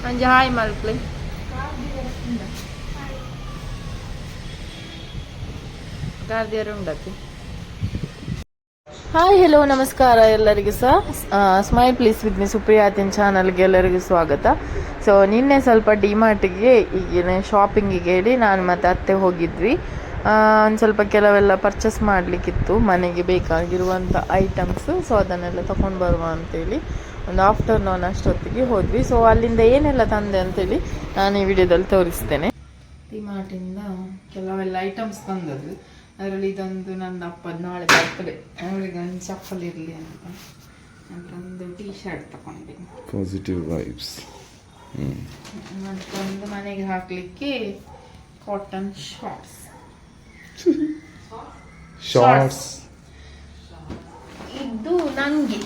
ಅಂಜಿ hi ಮಲ್ಪ್ಲೆ ಗಾರ್ದಿಯರು ಉಂಡತಿ. Hi hello ನಮಸ್ಕಾರ ಎಲ್ಲರಿಗೂ ಸಹ ಸ್ಮೈಲ್ ಪ್ಲೀಸ್ ವಿತ್ ಮಿ ಸುಪ್ರಿಯಾತಿನ್ ಚಾನಲ್ಗೆ ಎಲ್ಲರಿಗೂ ಸ್ವಾಗತ. ಸೊ ನಿನ್ನೆ ಸ್ವಲ್ಪ ಡಿಮಾರ್ಟಿಗೆ ಈಗಿನ ಶಾಪಿಂಗಿಗೆ ಹೇಳಿ ನಾನು ಮತ್ತು ಅತ್ತೆ ಹೋಗಿದ್ವಿ. ಒಂದು ಸ್ವಲ್ಪ ಕೆಲವೆಲ್ಲ ಪರ್ಚೇಸ್ ಮಾಡಲಿಕ್ಕಿತ್ತು, ಮನೆಗೆ ಬೇಕಾಗಿರುವಂಥ ಐಟಮ್ಸು. ಸೊ ಅದನ್ನೆಲ್ಲ ತೊಗೊಂಡು ಬರುವ ಅಂತೇಳಿ ಒಂದು ಆಫ್ಟರ್ನೂನ್ ಅಷ್ಟೊತ್ತಿಗೆ ಹೋದ್ವಿ. ಸೊ ಅಲ್ಲಿಂದ ಏನೆಲ್ಲ ತಂದೆ ಅಂತೇಳಿ ನಾನು ಈ ವಿಡಿಯೋದಲ್ಲಿ ತೋರಿಸ್ತೇನೆ. ಡಿಮಾರ್ಟಿಂದ ಕೆಲವೆಲ್ಲ ಐಟಮ್ಸ್ ತಂದದ್ದು. ಅದರಲ್ಲಿ ಇದೊಂದು ನನ್ನ ಅಪ್ಪದ ನಾಳೆ ಬರ್ತಡೆ, ಅವಳಿಗೆ ಒಂದು ಚಪ್ಪಲ್ ಇರಲಿ ಅಂತ ಮತ್ತೊಂದು ಟೀ ಶರ್ಟ್ ತಗೊಂಡೆ. Positive vibes. ಮತ್ತೊಂದು ಮನೆಗೆ ಹಾಕಲಿಕ್ಕೆ ಕಾಟನ್ ಶಾರ್ಟ್ಸ್. ಇದು ನಂಗೆ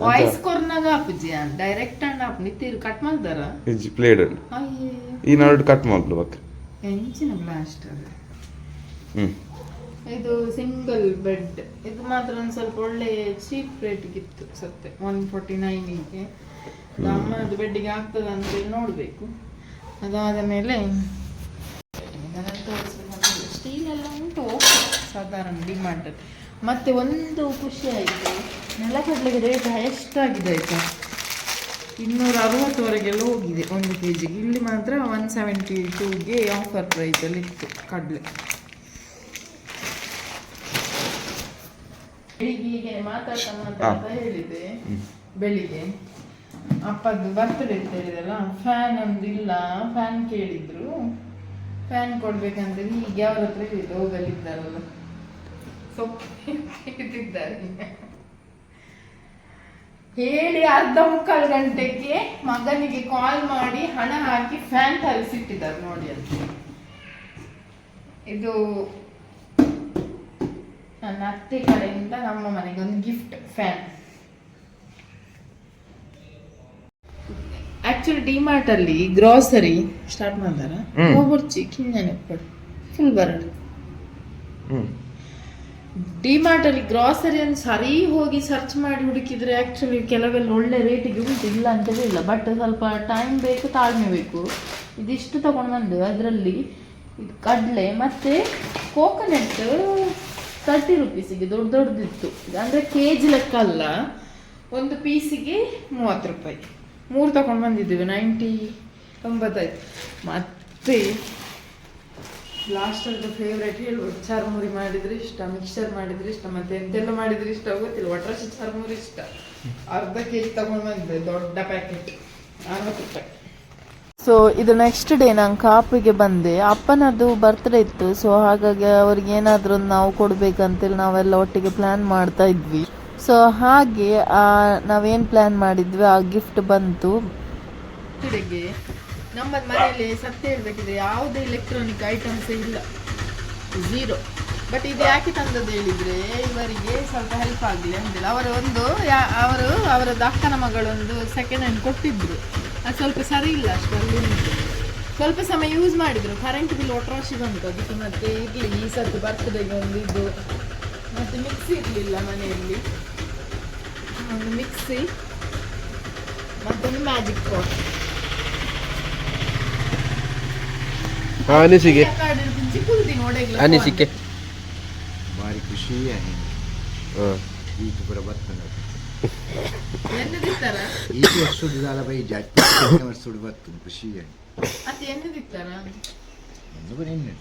ವಾಯ್ಸ್ ಕೊರ್ನಾಗ ಆಪುಜಿ ಡೈರೆಕ್ಟ್ ಅಂಡ್ ಆಪ್ ನಿತ್ತೀರು ಕಟ್ ಮಾಡ್ದಾರ ಇಜಿ ಪ್ಲೇಡ್ ಈ ನಾಡು ಕಟ್ ಮಾಡ್ಲು ಬಕ್ ಎಂಚಿನ ಬ್ಲಾಸ್ಟ್ ಅದು. ಇದು ಸಿಂಗಲ್ ಬೆಡ್, ಇದು ಮಾತ್ರ ಒಂದು ಸ್ವಲ್ಪ ಒಳ್ಳೆ ಚೀಪ್ ರೇಟ್ಗಿತ್ತು ಸತ್ತೆ 149ಗೆ. ಅಮ್ಮನದು ಬೆಡ್ಡಿಗೆ ಆಗ್ತದ ಅಂತೇಳಿ ನೋಡಬೇಕು. ಅದಾದ ಮೇಲೆ ಸ್ಟೀಲ್ ಎಲ್ಲ ಉಂಟು ಸಾಧಾರಣ ಡಿಮಾಂಡ್. ಮತ್ತು ಒಂದು ಖುಷಿ ಆಯಿತು, ನೆಲಕಡಲೆಗೆ ರೇಟ್ ಎಷ್ಟಾಗಿದೆ ಆಯಿತಾ, 260ವರೆಗೆಲ್ಲ ಹೋಗಿದೆ 1 kg. ಇಲ್ಲಿ ಮಾತ್ರ 172ಗೆ ಆಫರ್ ಪ್ರೈಸಲ್ಲಿ ಇತ್ತು ಕಡಲೆ. ಬೆಳಿಗ್ಗೆ ಮಾತಾಡ್ತಾ ಹೇಳಿದೆ, ಬೆಳಿಗ್ಗೆ ಅಪ್ಪದ್ದು ಬರ್ತಡೇ ಅಂತ ಹೇಳಿದಲ್ಲ, ಫ್ಯಾನ್ ಒಂದು ಇಲ್ಲ, ಫ್ಯಾನ್ ಕೇಳಿದ್ರು, ಫ್ಯಾನ್ ಕೊಡ್ಬೇಕಂತೇಳಿ ಈಗ ಯಾವ್ರ ಹತ್ರ ಹೇಳಿದ್ದು ಹೋಗಲಿದ್ದಾರಲ್ಲ ಇದ್ದಾರೆ ಹೇಳಿ 1/4 ಗಂಟೆಗೆ ಮಗನಿಗೆ ಕಾಲ್ ಮಾಡಿ ಹಣ ಹಾಕಿ ಫ್ಯಾನ್ ತರಿಸಿಟ್ಟಿದ್ದಾರೆ ನೋಡಿ ಅಂತ. ಇದು ನನ್ನ ಅತ್ತೆ ಕಡೆಯಿಂದ ನಮ್ಮ ಮನೆಗೆ ಒಂದು ಗಿಫ್ಟ್ ಫ್ಯಾನ್. ಆಕ್ಚುಲಿ ಡಿಮಾರ್ಟ್ ಅಲ್ಲಿ ಗ್ರಾಸರಿ ಸ್ಟಾರ್ಟ್ ಮಾಡ್ದಾರ ಒಬ್ಬರ್ಚಿ ಕಿಂಜನೆ ಫುಲ್ ಬರಡು. ಡಿಮಾರ್ಟ್ ಅಲ್ಲಿ ಗ್ರಾಸರಿ ಅನ್ನು ಸರಿ ಹೋಗಿ ಸರ್ಚ್ ಮಾಡಿ ಹುಡುಕಿದ್ರೆ ಆಕ್ಚುಲಿ ಕೆಲವೆಲ್ಲ ಒಳ್ಳೆ ರೇಟಿಗೆ ಉಂಟು, ಇಲ್ಲ ಅಂತಲೇ ಇಲ್ಲ. ಬಟ್ ಸ್ವಲ್ಪ ಟೈಮ್ ಬೇಕು, ತಾಳ್ಮೆ ಬೇಕು. ಇದಿಷ್ಟು ತಗೊಂಡು ಬಂದು ಅದರಲ್ಲಿ ಇದು ಕಡಲೆ ಮತ್ತು ಕೋಕೋನಟ್ 30 ರೂಪೀಸಿಗೆ ದೊಡ್ಡದಿತ್ತು. ಅಂದರೆ ಕೆಜಿ ಲೆಕ್ಕ ಅಲ್ಲ, ಒಂದು ಪೀಸಿಗೆ 30 ರೂಪಾಯಿ. 3 ತಗೊಂಡು ಬಂದಿದ್ದೀವಿ, 90 ಮತ್ತು ಲಾಸ್ಟಲ್ಲಿ ಫೇವ್ರೇಟ್ ಹೇಳ್ಬೋದು, ಚರ್ಮುರಿ ಮಾಡಿದರೆ ಇಷ್ಟ, ಮಿಕ್ಸರ್ ಮಾಡಿದರೆ ಇಷ್ಟ, ಮತ್ತು ಎಂತೆಲ್ಲ ಮಾಡಿದರೆ ಇಷ್ಟ ಗೊತ್ತಿಲ್ಲ, ಒಟ್ರಾಶಿ ಚರ್ಮುರಿ ಇಷ್ಟ. ಅರ್ಧ kg ತಗೊಂಡು ಬಂದಿದ್ದೆ, ದೊಡ್ಡ ಪ್ಯಾಕೆಟ್ 60 ರೂಪಾಯಿ. ಸೊ ಇದು ನೆಕ್ಸ್ಟ್ ಡೇ ನಾನು ಕಾಪಿಗೆ ಬಂದೆ. ಅಪ್ಪನದು ಬರ್ತ್ಡೇ ಇತ್ತು. ಸೊ ಹಾಗಾಗಿ ಅವ್ರಿಗೆ ಏನಾದರೂ ನಾವು ಕೊಡಬೇಕಂತೇಳಿ ನಾವೆಲ್ಲ ಒಟ್ಟಿಗೆ ಪ್ಲ್ಯಾನ್ ಮಾಡ್ತಾ ಇದ್ವಿ. ಸೊ ಹಾಗೆ ನಾವೇನು ಪ್ಲ್ಯಾನ್ ಮಾಡಿದ್ವಿ ಆ ಗಿಫ್ಟ್ ಬಂತು. ಬರ್ತ್ಡೇಗೆ ನಮ್ಮ ಮನೆಯಲ್ಲಿ ಸತ್ಯ ಹೇಳ್ಬೇಕಿದ್ರೆ ಯಾವುದೇ ಎಲೆಕ್ಟ್ರಾನಿಕ್ ಐಟಮ್ಸ್ ಇಲ್ಲ, 0. ಬಟ್ ಇದು ಯಾಕೆ ತಂದದ್ದು ಹೇಳಿದರೆ, ಇವರಿಗೆ ಸ್ವಲ್ಪ ಹೆಲ್ಪ್ ಆಗಲಿ ಅಂತಿಲ್ಲ. ಅವರದ್ದು ಅಕ್ಕನ ಮಗಳೊಂದು ಸೆಕೆಂಡ್ ಹ್ಯಾಂಡ್ ಕೊಟ್ಟಿದ್ರು, ಅದು ಸ್ವಲ್ಪ ಸರಿ ಇಲ್ಲ ಅಷ್ಟು. ಅಲ್ಲಿ ಸ್ವಲ್ಪ ಸಮಯ ಯೂಸ್ ಮಾಡಿದರು, ಕರೆಂಟ್ ಬಿಲ್ ಒಟ್ರಾಶಿ ಬಂತು ಅದಕ್ಕೆ. ಮತ್ತೆ ಇರಲಿ ಈ ಸರ್ತಿ ಬರ್ತ್ಡೇಗೆ ಒಂದು ಇದು, ಮತ್ತು ಮಿಕ್ಸಿ ಇರಲಿಲ್ಲ ಮನೆಯಲ್ಲಿ, ಒಂದು ಮಿಕ್ಸಿ ಮತ್ತೊಂದು ಮ್ಯಾಜಿಕ್ ಪಾಟ್. ಅನಿಸಿಕೆ ಭಾರಿ ಖುಷಿ ಈತು ಪೂರ ಬರ್ತದೆ ಈತು ವರ್ಷದ ಜಾಲ ಬೈ ಜಾತಿ ವರ್ಷದ ಬರ್ತದೆ ಖುಷಿ ಮತ್ತೆ ಎಣ್ಣೆ ದಿಕ್ತಾರ ಒಂದು ಬರೀ ಎಣ್ಣೆ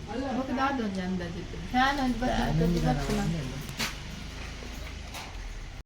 ಅಂದಾಜು ಫ್ಯಾನ್